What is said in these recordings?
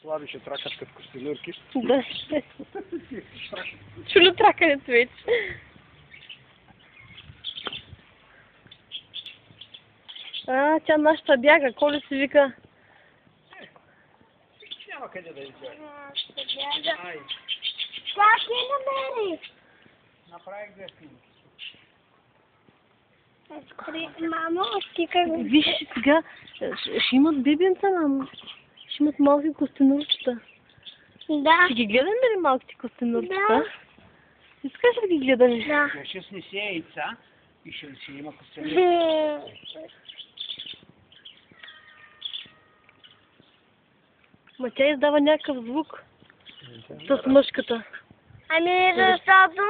Слаби ще тракат като костенурки. Да. Чули тракането вече. Тя нашата бяга. Коли си вика? Няма къде да избяга. Ай. Как я намери? Направих две снимки. Мамо, ти как... Виж сега, ще имат бебенца нам. Ще имат малки костенурчета. Да. Ще ги гледаме ли малките костенурчета? Да. Искаш ли ги гледаме? Да. Ще снесе яйца и ще има костенурки. Ма тя издава някакъв звук с мъжката. Ами, защото...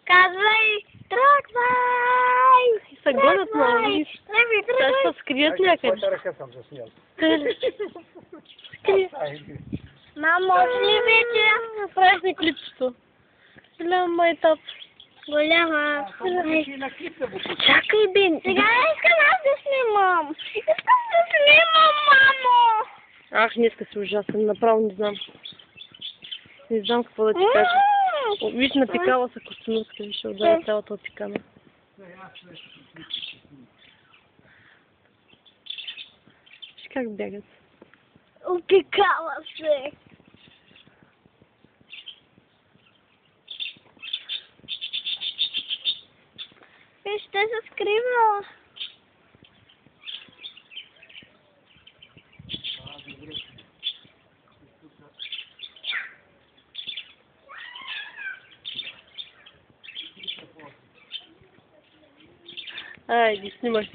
казвай, тръгвай! И се гонят много. Сега ще се скрият някъде. Твоята ръка съм заснял. Скрият. Мамо, може ли вече? Направих ми клипчето. Голяма майтап. Голяма. Чакай, бе. Сега искам аз да снимам. Искам да снимам, мамо. Ах, днеска си ужасен. Направо не знам. Не знам какво да ти кажа. Виж, напикала се костенурката, виж, ще ударя цялата опикана. Виж как бягат. Опикала се. Виж, те се скривала. Ай, ги снимаш.